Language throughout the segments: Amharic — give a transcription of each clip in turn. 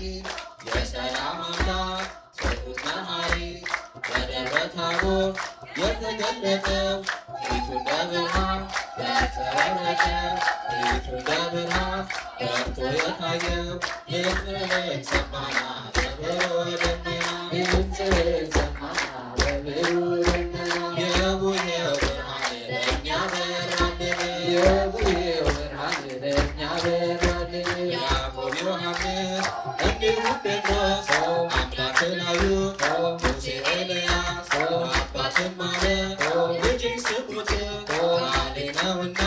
የሰላም አምላክ ቅዱስ መሐሪ በደብረ ታቦር የተገለጠው ፊቱ እንደ ብርሃን ያንጸባረቀው ፊቱ እንደ ብርሃን በርቶ የታየው ድምፅህን ሰማና በብሩህ ደመና ድምፅህን ሰማና በብሩህ ደመና የቡሄው ብርሃን ለእኛ በራልን የቡሄው ብርሃን ለእኛ በራልን ያዕቆብ ዮሐንስ እንዲሁም ጴጥሮስ አምላክን አዩ ሙሴ ኤልያስ አባትም አለ ልጅን ስሙት ቃሌ ነውና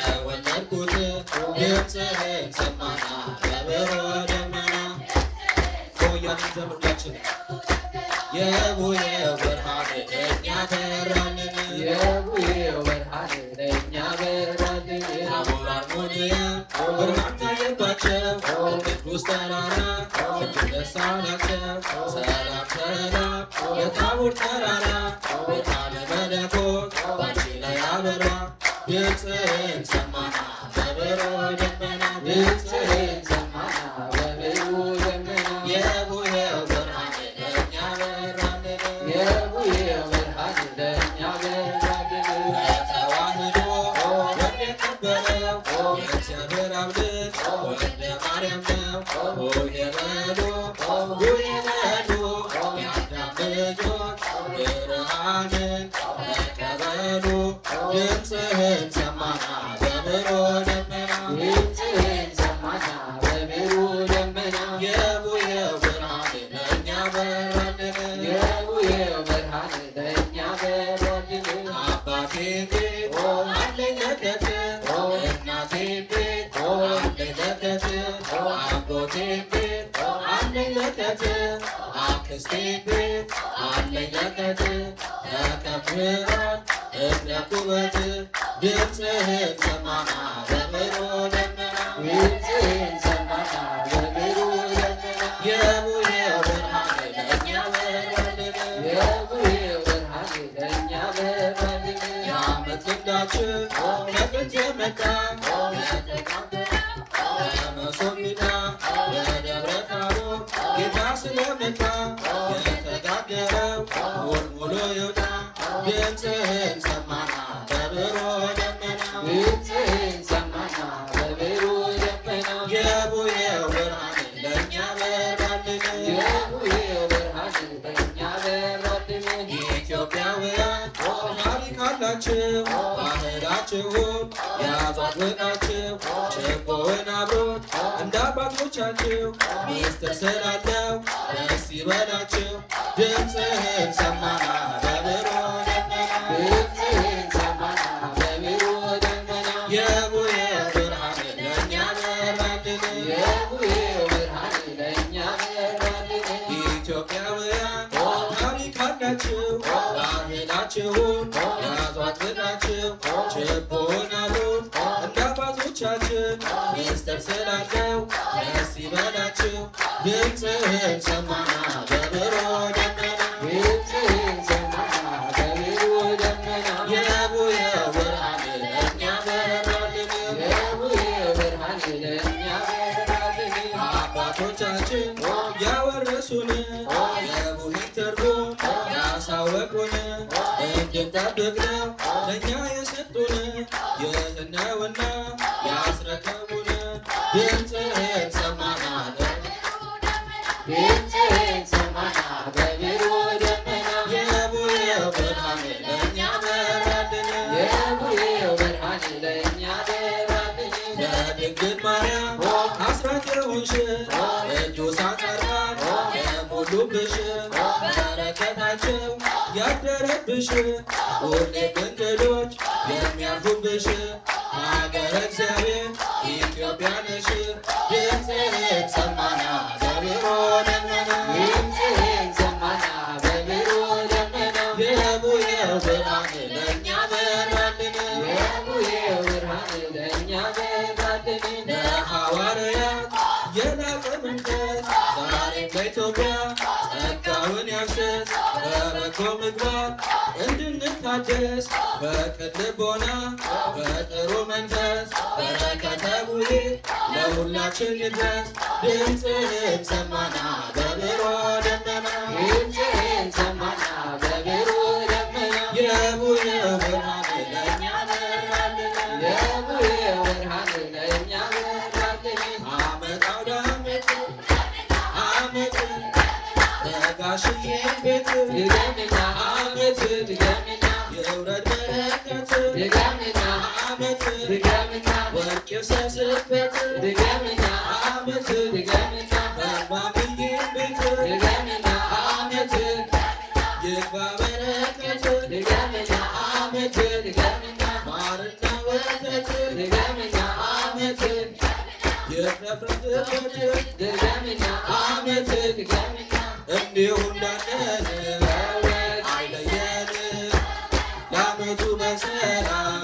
የወለድኩት ድምፅህን ሰማና በብሩህ ደመና ሆያንን ዘምርላችን የቡሄው ብርሃን ለእኛ በራልን የቡሄው ብርሃን ለእኛ በራልን ታቦር አርሞንያን ብርሃን ታየባቸው ቅዱስ ተራራ እጅግ ደስ አላቸው ሰላም ሰላም የታቦር ተራራ ብርሃነ መለኮት ባንቺ ላይ አበራ ድምፅህን ሰማና በብሩህ ደመና ድምፅህን ሰማና በብሩህ ደመና የቡሄው ብርሃን ለእኛ በራልን የቡሄው ብርሃን ለእኛ በራልን በተዋህዶ የከበረው የእግዚአብሔር አብ ልጅ ወልደ ማርያም ነው ሆይ በሉ ሆይ በሉ የአዳም ልጆች ብርሃንን ተቀበሉ ድምፅህን ሰማና በብሩህ ደመና ድምፅህን ሰማና በብሩህ ደመና የቡሄው ብርሃን ለእኛ በራልን የቡሄው ብርሃን ለእኛ በራልን አባቴ ቤት አለኝ ለከት እናቴ ቤት አለኝ ለከት አጎቴ ቤት አለኝ ለከት አክስቴ ቤት አለኝ ለከት ተከብረን እምነት ውበት ድምፅህን ሰማና በብሩህ ደመና ድምፅህን ሰማና በብሩህ ደመና የቡሄው ብርሃን ለእኛ በራልን የቡሄው ብርሃን ለእኛ በራልን የዓመት ልምዳችን ከጥንት የመጣ ከመሶብ ሜዳ በደብረ ታቦር ጌታ ስለመጣ የተጋገረው ሙልሙሎ ይውጣ ድምፅህን ሰማና በብሩህ ደመና ድምፅህን ሰማና በብሩህ ደመና የቡሄው ብርሃን ለእኛ በራልን የቡሄው ብርሃን ለእኛ በራልን ኢትዮጵያውያን ታሪክ አላችሁ ባህላችሁን ያዟጥብቃችሁ ችቦውን አብሮት እንደ አባቶቻችሁ ሚስጥር ስላለው ደስ ይበላችሁ ድምፅህን ሰማና በብሩህ ደመና ድምፅህን ሰማና በብሩህ ደመና የቡሄው ብርሃን ለእኛ በራልን የቡሄው ብርሃን ለእኛ በራልን ኢትዮጵያውያን ታሪክ አላችሁ ባህላችሁን ያዟጥብቃችሁ ችቦውን አብሮት እንደ አባቶቻችን ሚስጥር ስላለው ደስ ይበላችሁ ድምፅህን ሰማና በብሩህ ደመና ድምፅህን ሰማና በብሩህ ደመና የቡሄው ብርሃን ለእኛ በራልን የቡሄው ብርሃን ለእኛ በራልን አባቶቻችን ያወረሱን የቡሄን ትርጉም ያሳወቁን እንድንጠብቅ ነው ለእኛ የሰጡን ይህን ነውና ያስረከቡን ድምፅህን ሰማና ድምፅህን ሰማና በብሩህ ደመና የቡሄው ብርሃን ለእኛ በራልን የቡሄው ብርሃን ለእኛ በራልን ለድንግል ማርያም አስራት የሆንሽ ቅዱሳን ጻድቃን የሞሉብሽ በረከታቸው ያደረብሽ ሁሌ እንግዶች የሚያርፉብሽ ሀገረ እግዚአብሔር ኢትዮጵያ ነሽ ድምፅህን ሰማና በብሩህ ደመና ድምፅህን ሰማና በብሩህ ደመና የቡሄው ብርሃን ለእኛ በራልን የቡሄው ብርሃን ለእኛ በራልን ለሐዋርያት የላቀ መንፈስ ዛሬም በኢትዮጵያ ጸጋውን ያፍስስ በበጎ ምግባር እንድንታደስ በቅን ልቦና በጥሩ መንፈስ በረከተ ቡሄ ለሁላችን ይድረስ ድምፅህን የጋሽዬን ቤት ድገምና ዓመት ድገምና የውረት በረከት ድገምና ዓመት ድገምና ወርቅ ይፍሰስበት ድገምና ዓመት ድገምና እማምዬን ቤት ድገምና ዓመት ይግባ በረከት ድገምና ዓመት ድገምና ማርና ወተት ድገምና ዓመት የፍረፍረፍበት ድገምና ዓመት ድገምና እንዲሁ እንዳለን አይለየን ለዓመቱ በሰላም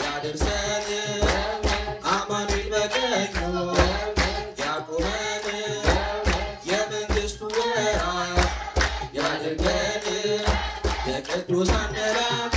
ያደርሰን አማኑኤል በቀኙ ያቁመን የመንግሥቱ ወራሽ ያድርገን የቅዱሳን መላእክት